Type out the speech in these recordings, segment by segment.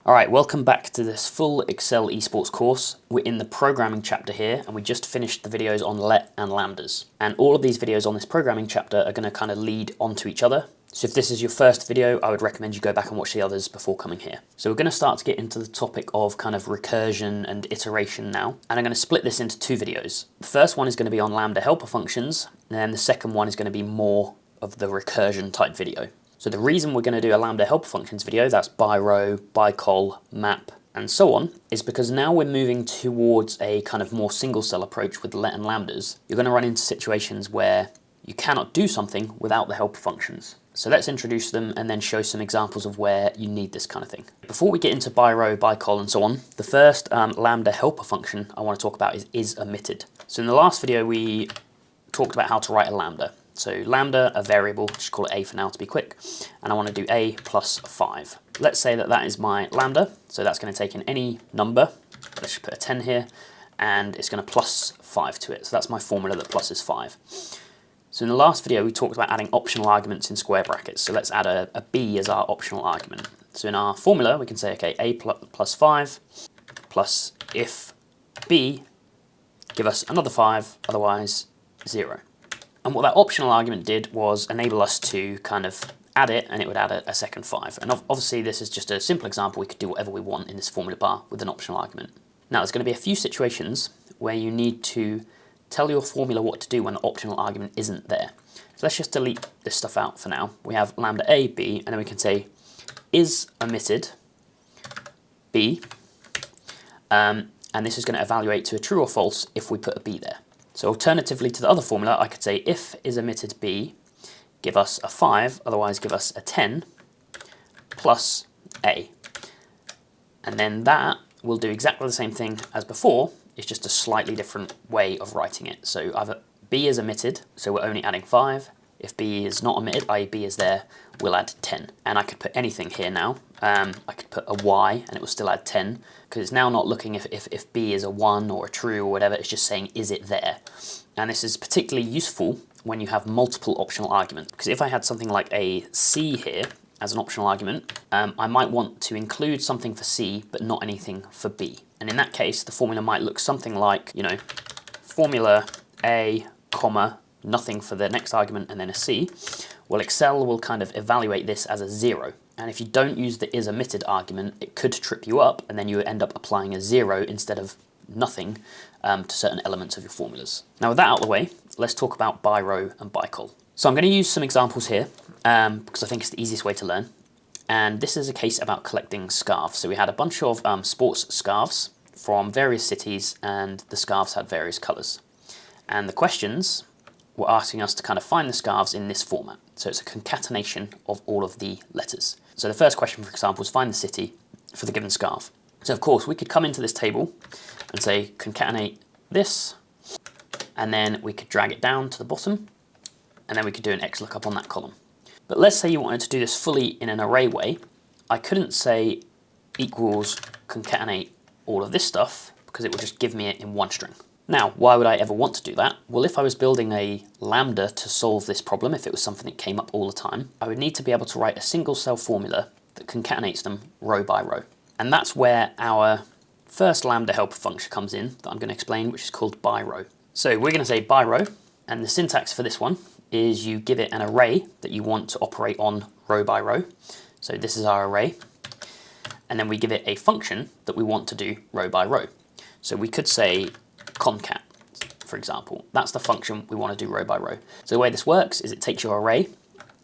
Alright, welcome back to this full Excel eSports course. We're in the programming chapter here, and we just finished the videos on let and lambdas. And all of these videos on this programming chapter are going to kind of lead onto each other. So if this is your first video, I would recommend you go back and watch the others before coming here. So we're going to start to get into the topic of kind of recursion and iteration now. And I'm going to split this into two videos. The first one is going to be on Lambda helper functions, and then the second one is going to be more of the recursion type video. So the reason we're going to do a Lambda helper functions video, that's BYROW, BYCOL, map, and so on, is because now we're moving towards a kind of more single cell approach with let and lambdas. You're going to run into situations where you cannot do something without the helper functions. So let's introduce them and then show some examples of where you need this kind of thing. Before we get into BYROW, BYCOL, and so on, the first Lambda helper function I want to talk about is ISOMITTED. So in the last video we talked about how to write a lambda. So lambda, a variable, just call it a for now to be quick, and I want to do a plus 5. Let's say that that is my lambda, so that's going to take in any number. Let's just put a 10 here, and it's going to plus 5 to it. So that's my formula that plus is 5. So in the last video we talked about adding optional arguments in square brackets, so let's add a b as our optional argument. So in our formula we can say, okay, a plus 5 plus if b, give us another 5, otherwise 0. And what that optional argument did was enable us to kind of add it, and it would add a second 5. And obviously this is just a simple example. We could do whatever we want in this formula bar with an optional argument. Now there's going to be a few situations where you need to tell your formula what to do when the optional argument isn't there. So let's just delete this stuff out for now. We have lambda a, b, and then we can say is omitted b, and this is going to evaluate to a true or false if we put a b there. So alternatively to the other formula, I could say if is omitted b, give us a 5, otherwise give us a 10, plus a. And then that will do exactly the same thing as before, it's just a slightly different way of writing it. So either b is omitted, so we're only adding 5. If b is not omitted, i.e. b is there, we'll add 10. And I could put anything here now. I could put a y and it will still add 10, because it's now not looking if b is a 1 or a true or whatever, it's just saying is it there. And this is particularly useful when you have multiple optional arguments, because if I had something like a c here as an optional argument, I might want to include something for c but not anything for b. And in that case the formula might look something like, you know, formula a, comma, nothing for the next argument and then a c. Well, Excel will kind of evaluate this as a 0. And if you don't use the is omitted argument, it could trip you up, and then you end up applying a 0 instead of nothing to certain elements of your formulas. Now with that out of the way, let's talk about BYROW and BYCOL. So I'm going to use some examples here because I think it's the easiest way to learn. And this is a case about collecting scarves. So we had a bunch of sports scarves from various cities, and the scarves had various colours. And the questions were asking us to kind of find the scarves in this format. So it's a concatenation of all of the letters. So the first question, for example, is find the city for the given scarf. So of course we could come into this table and say concatenate this, and then we could drag it down to the bottom, and then we could do an XLOOKUP on that column. But let's say you wanted to do this fully in an array way. I couldn't say equals concatenate all of this stuff, because it would just give me it in one string. Now, why would I ever want to do that? Well, if I was building a lambda to solve this problem, if it was something that came up all the time, I would need to be able to write a single cell formula that concatenates them row by row. And that's where our first lambda helper function comes in that I'm going to explain, which is called BYROW. So we're going to say BYROW, and the syntax for this one is you give it an array that you want to operate on row by row. So this is our array. And then we give it a function that we want to do row by row. So we could say concat, for example. That's the function we want to do row by row. So the way this works is it takes your array,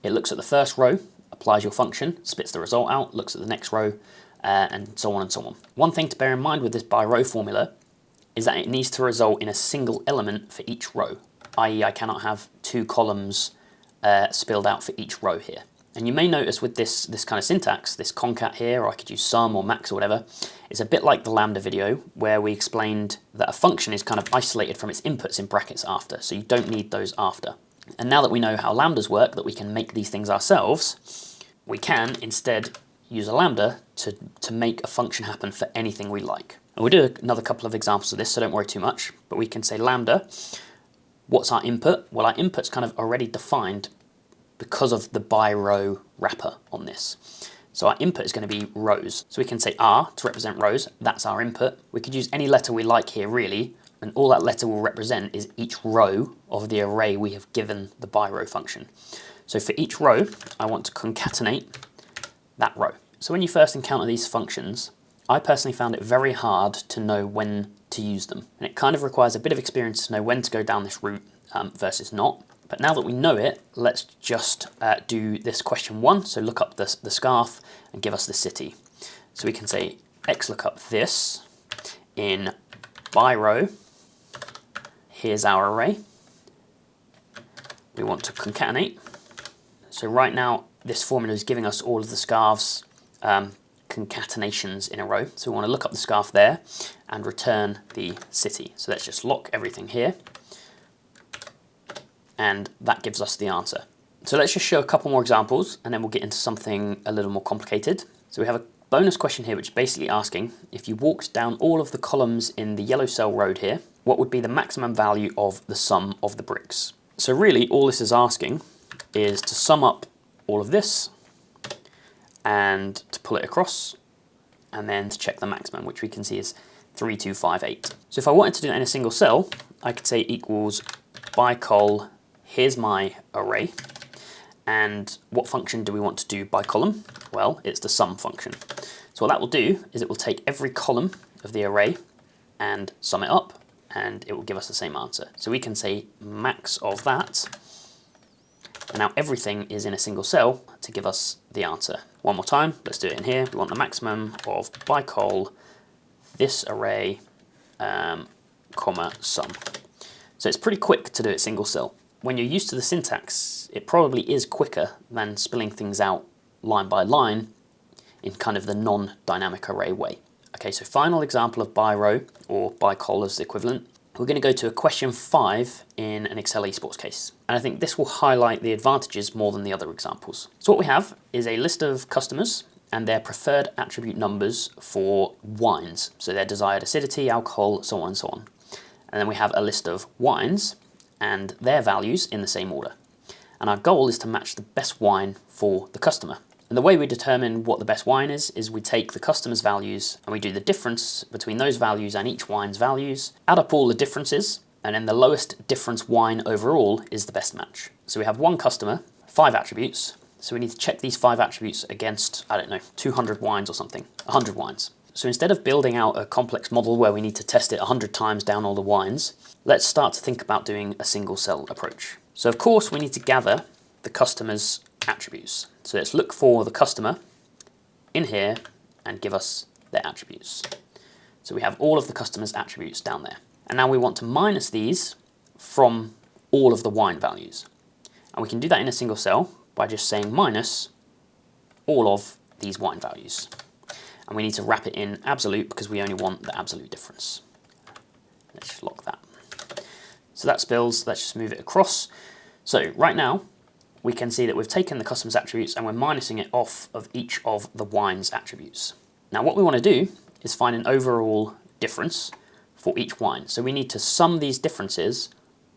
it looks at the first row, applies your function, spits the result out, looks at the next row, and so on and so on. One thing to bear in mind with this BYROW formula is that it needs to result in a single element for each row, i.e. I cannot have 2 columns spilled out for each row here. And you may notice with this kind of syntax, this concat here, or I could use sum or max or whatever, it's a bit like the lambda video where we explained that a function is kind of isolated from its inputs in brackets after, so you don't need those after. And now that we know how lambdas work, that we can make these things ourselves, we can instead use a lambda to make a function happen for anything we like. And we'll do another couple of examples of this, so don't worry too much, but we can say lambda, what's our input? Well, our input's kind of already defined because of the BYROW wrapper on this. So our input is going to be rows. So we can say R to represent rows, that's our input. We could use any letter we like here really, and all that letter will represent is each row of the array we have given the BYROW function. So for each row, I want to concatenate that row. So when you first encounter these functions, I personally found it very hard to know when to use them. And it kind of requires a bit of experience to know when to go down this route versus not. But now that we know it, let's just do this question 1. So look up the scarf and give us the city. So we can say xlookup this in BYROW. Here's our array. We want to concatenate. So right now, this formula is giving us all of the scarves concatenations in a row. So we want to look up the scarf there and return the city. So let's just lock everything here. And that gives us the answer. So let's just show a couple more examples and then we'll get into something a little more complicated. So we have a bonus question here which is basically asking, if you walked down all of the columns in the yellow cell road here, what would be the maximum value of the sum of the bricks? So really all this is asking is to sum up all of this and to pull it across and then to check the maximum, which we can see is 3258. So if I wanted to do it in a single cell, I could say equals BYCOL, here's my array, and what function do we want to do by column? Well, it's the sum function. So what that will do is it will take every column of the array and sum it up, and it will give us the same answer. So we can say max of that, and now everything is in a single cell to give us the answer. One more time, let's do it in here. We want the maximum of BYCOL, this array, comma, sum. So it's pretty quick to do it single cell. When you're used to the syntax, it probably is quicker than spilling things out line by line in kind of the non-dynamic array way. Okay, so final example of BYROW, or BYCOL as the equivalent. We're going to go to a question 5 in an Excel eSports case. And I think this will highlight the advantages more than the other examples. So what we have is a list of customers and their preferred attribute numbers for wines. So their desired acidity, alcohol, so on and so on. And then we have a list of wines and their values in the same order. And our goal is to match the best wine for the customer. And the way we determine what the best wine is we take the customer's values and we do the difference between those values and each wine's values, add up all the differences, and then the lowest difference wine overall is the best match. So we have one customer, 5 attributes, so we need to check these 5 attributes against, I don't know, 200 wines or something, 100 wines. So instead of building out a complex model where we need to test it 100 times down all the wines, let's start to think about doing a single cell approach. So of course we need to gather the customer's attributes. So let's look for the customer in here and give us their attributes. So we have all of the customer's attributes down there. And now we want to minus these from all of the wine values. And we can do that in a single cell by just saying minus all of these wine values. And we need to wrap it in absolute because we only want the absolute difference. Let's just lock that. So that spills, let's just move it across. So right now, we can see that we've taken the customer's attributes and we're minusing it off of each of the wine's attributes. Now what we want to do is find an overall difference for each wine. So we need to sum these differences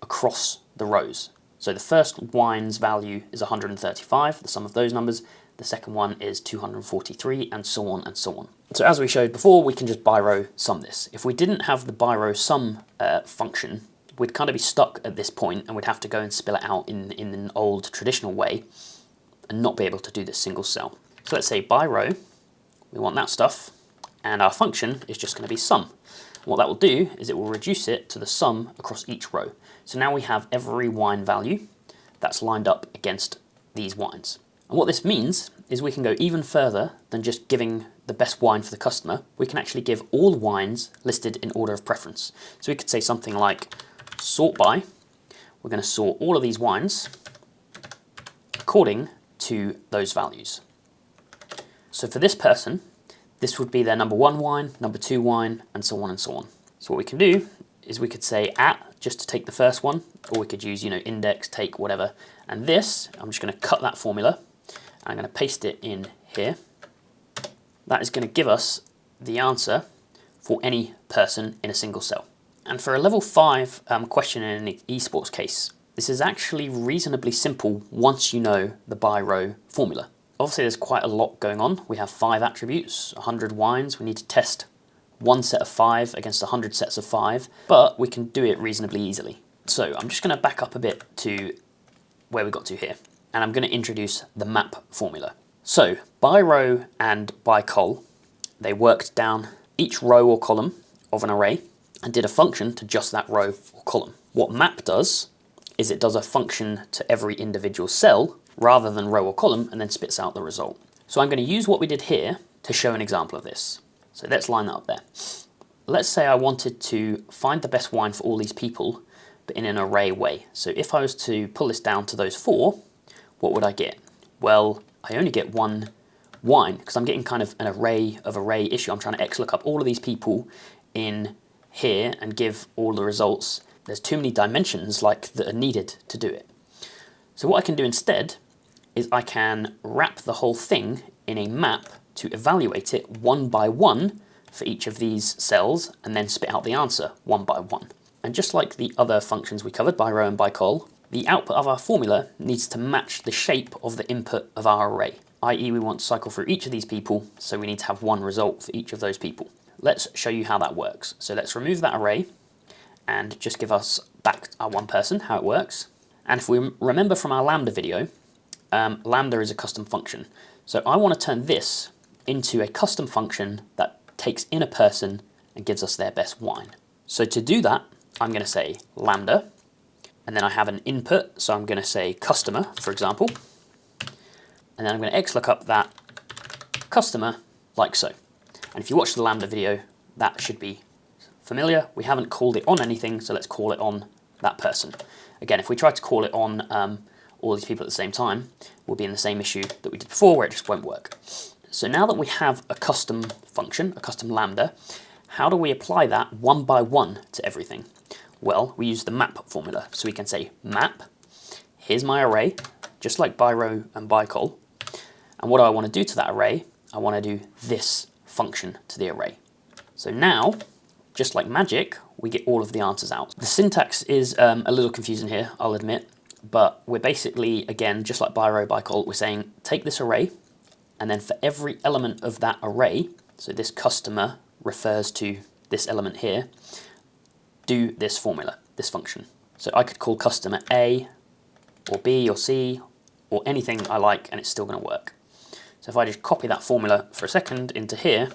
across the rows. So the first wine's value is 135, the sum of those numbers. The second one is 243, and so on and so on. So as we showed before, we can just BYROW sum this. If we didn't have the BYROW sum function, we'd kind of be stuck at this point and we'd have to go and spill it out in an old traditional way and not be able to do this single cell. So let's say BYROW, we want that stuff, and our function is just going to be sum. What that will do is it will reduce it to the sum across each row. So now we have every wine value that's lined up against these wines. And what this means is we can go even further than just giving the best wine for the customer. We can actually give all wines listed in order of preference. So we could say something like sort by. We're going to sort all of these wines according to those values. So for this person, this would be their number 1 wine, number 2 wine, and so on and so on. So what we can do is we could say at, just to take the first one, or we could use, index, take, whatever. And this, I'm just going to cut that formula, and I'm going to paste it in here. That is going to give us the answer for any person in a single cell. And for a level 5 question in an eSports case, this is actually reasonably simple once you know the BYROW formula. obviously there's quite a lot going on. We have 5 attributes, 100 wines. We need to test one set of 5 against 100 sets of 5, but we can do it reasonably easily. So I'm just going to back up a bit to where we got to here, and I'm going to introduce the map formula. So BYROW and BYCOL, they worked down each row or column of an array and did a function to just that row or column. What map does is it does a function to every individual cell rather than row or column, and then spits out the result. So I'm going to use what we did here to show an example of this. So let's line that up there. Let's say I wanted to find the best wine for all these people, but in an array way. So if I was to pull this down to those 4, what would I get? Well, I only get 1 wine because I'm getting kind of an array issue. I'm trying to XLOOK up all of these people in here and give all the results. There's too many dimensions that are needed to do it. So what I can do instead is I can wrap the whole thing in a map to evaluate it one by one for each of these cells and then spit out the answer one by one. And just like the other functions we covered, BYROW and BYCOL, the output of our formula needs to match the shape of the input of our array, i.e. we want to cycle through each of these people, so we need to have one result for each of those people. Let's show you how that works. So let's remove that array and just give us back our one person, how it works. And if we remember from our Lambda video, Lambda is a custom function. So I want to turn this into a custom function that takes in a person and gives us their best wine. So to do that, I'm going to say Lambda, and then I have an input, so I'm going to say customer, for example, and then I'm going to XLOOK up that customer like so. And if you watch the Lambda video, that should be familiar. We haven't called it on anything, so let's call it on that person. Again, if we try to call it on all these people at the same time, we'll be in the same issue that we did before, where it just won't work. So now that we have a custom function, a custom Lambda, how do we apply that one by one to everything? Well, we use the map formula. So we can say map, here's my array, just like BYROW and BYCOL. And what do I want to do to that array? I want to do this function to the array. So now, just like magic, we get all of the answers out. The syntax is a little confusing here, I'll admit, but we're basically, again, just like BYROW, BYCOL, we're saying take this array, and then for every element of that array, so this customer refers to this element here, do this formula, this function. So I could call customer A, or B, or C, or anything I like, and it's still going to work. So if I just copy that formula for a second into here,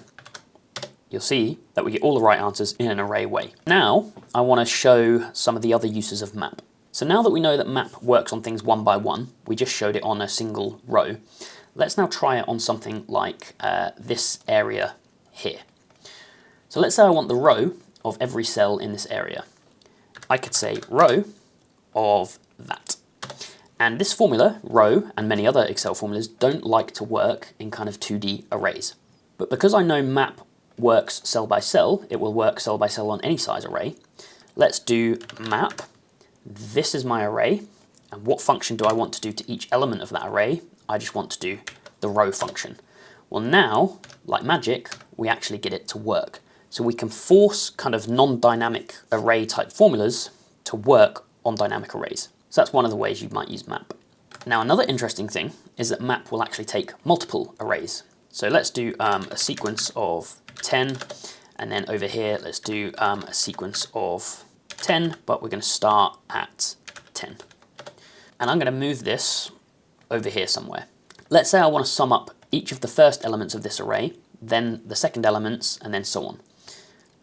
you'll see that we get all the right answers in an array way. Now, I want to show some of the other uses of map. So now that we know that map works on things one by one, we just showed it on a single row, let's now try it on something like this area here. So let's say I want the row of every cell in this area. I could say row of that. And this formula, row, and many other Excel formulas don't like to work in kind of 2D arrays. But because I know map works cell by cell, it will work cell by cell on any size array. Let's do map. This is my array. And what function do I want to do to each element of that array? I just want to do the row function. Well now, like magic, we actually get it to work. So we can force kind of non-dynamic array type formulas to work on dynamic arrays. So that's one of the ways you might use map. Now another interesting thing is that map will actually take multiple arrays. So let's do a sequence of 10, and then over here let's do a sequence of 10, but we're going to start at 10. And I'm going to move this over here somewhere. Let's say I want to sum up each of the first elements of this array, then the second elements, and then so on.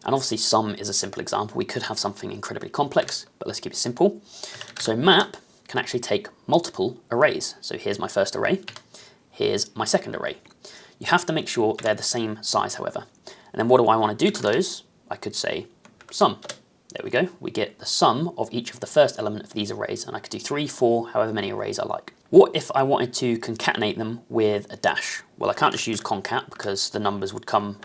And obviously sum is a simple example. We could have something incredibly complex, but let's keep it simple. So map can actually take multiple arrays. So here's my first array, here's my second array. You have to make sure they're the same size, however. And then what do I want to do to those? I could say sum. There we go. We get the sum of each of the first element of these arrays, and I could do 3, 4, however many arrays I like. What if I wanted to concatenate them with a dash? Well, I can't just use concat because the numbers would come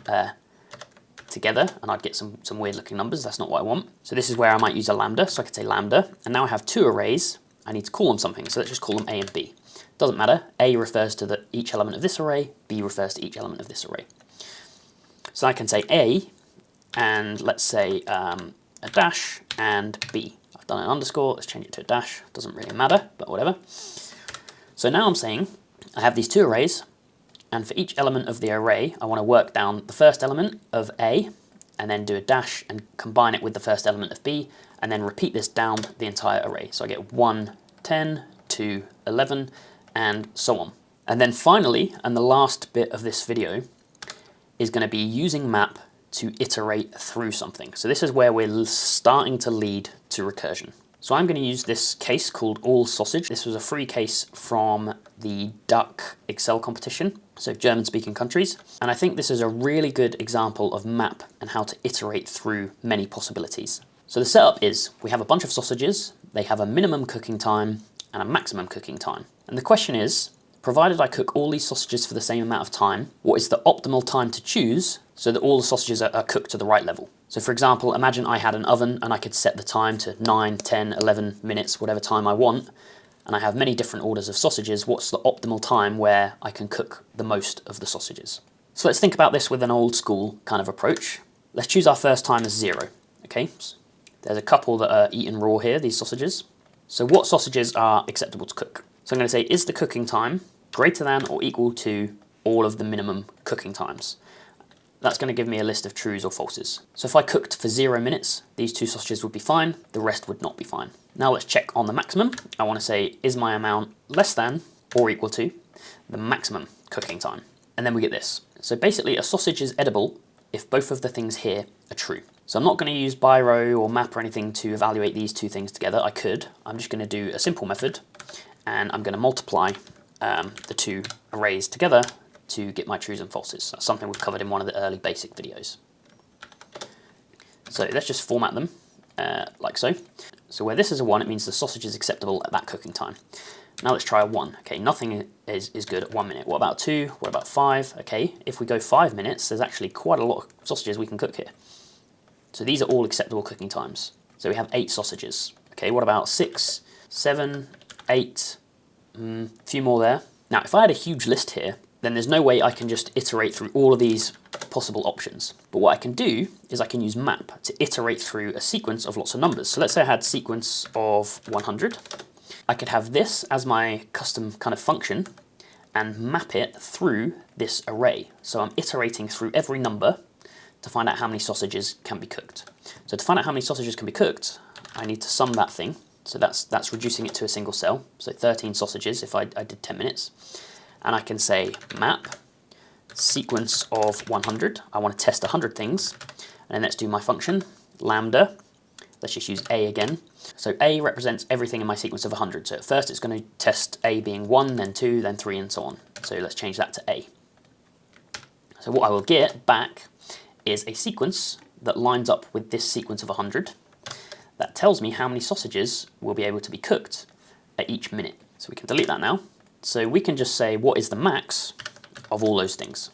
together and I'd get some weird looking numbers. That's not what I want. So this is where I might use a lambda. So I could say lambda, and now I have 2 arrays. I need to call them something. So let's just call them A and B. Doesn't matter. A refers to each element of this array. B refers to each element of this array. So I can say A, and let's say a dash, and B. I've done an underscore. Let's change it to a dash. Doesn't really matter, but whatever. So now I'm saying I have these two arrays, and for each element of the array, I want to work down the first element of A, and then do a dash and combine it with the first element of B, and then repeat this down the entire array. So I get 1, 10, 2, 11, and so on. And then finally, and the last bit of this video, is going to be using map to iterate through something. So this is where we're starting to lead to recursion. So I'm going to use this case called all sausage. This was a free case from the Duck Excel competition, so German-speaking countries. And I think this is a really good example of map and how to iterate through many possibilities. So the setup is, we have a bunch of sausages, they have a minimum cooking time and a maximum cooking time. And the question is, provided I cook all these sausages for the same amount of time, what is the optimal time to choose so that all the sausages are cooked to the right level? So for example, imagine I had an oven and I could set the time to 9, 10, 11 minutes, whatever time I want, and I have many different orders of sausages. What's the optimal time where I can cook the most of the sausages? So let's think about this with an old school kind of approach. Let's choose our first time as 0, okay? There's a couple that are eaten raw here, these sausages. So what sausages are acceptable to cook? So I'm going to say, is the cooking time greater than or equal to all of the minimum cooking times? That's going to give me a list of trues or falses. So if I cooked for 0 minutes, these two sausages would be fine, the rest would not be fine. Now let's check on the maximum. I want to say, is my amount less than or equal to the maximum cooking time? And then we get this. So basically a sausage is edible if both of the things here are true. So I'm not going to use BYROW or map or anything to evaluate these two things together. I could. I'm just going to do a simple method, and I'm going to multiply the two arrays together to get my trues and falses. That's something we've covered in one of the early basic videos. So let's just format them like so. So where this is a 1, it means the sausage is acceptable at that cooking time. Now let's try a 1. Okay, nothing is good at 1 minute. What about 2? What about 5? Okay, if we go 5 minutes, there's actually quite a lot of sausages we can cook here. So these are all acceptable cooking times. So we have 8 sausages. Okay, what about 6, 7, 8, a few more there. Now, if I had a huge list here, then there's no way I can just iterate through all of these possible options. But what I can do is I can use map to iterate through a sequence of lots of numbers. So let's say I had sequence of 100. I could have this as my custom kind of function and map it through this array. So I'm iterating through every number to find out how many sausages can be cooked. So to find out how many sausages can be cooked, I need to sum that thing. So that's reducing it to a single cell. So 13 sausages if I did 10 minutes. And I can say map sequence of 100. I want to test 100 things. And then let's do my function, lambda. Let's just use A again. So A represents everything in my sequence of 100. So at first it's going to test A being 1, then 2, then 3, and so on. So let's change that to A. So what I will get back is a sequence that lines up with this sequence of 100. That tells me how many sausages will be able to be cooked at each minute. So we can delete that now. So we can just say, what is the max of all those things?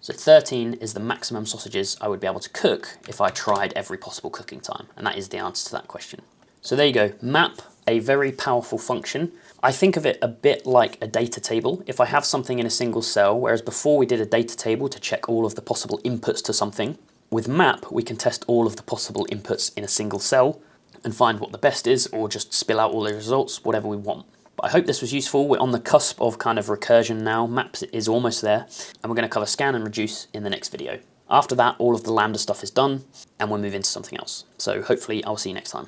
So 13 is the maximum sausages I would be able to cook if I tried every possible cooking time. And that is the answer to that question. So there you go, map, a very powerful function. I think of it a bit like a data table. If I have something in a single cell, whereas before we did a data table to check all of the possible inputs to something, with map we can test all of the possible inputs in a single cell and find what the best is, or just spill out all the results, whatever we want. But I hope this was useful. We're on the cusp of kind of recursion now. Maps is almost there, and we're going to cover scan and reduce in the next video. After that, all of the Lambda stuff is done, and we'll move into something else. So hopefully I'll see you next time.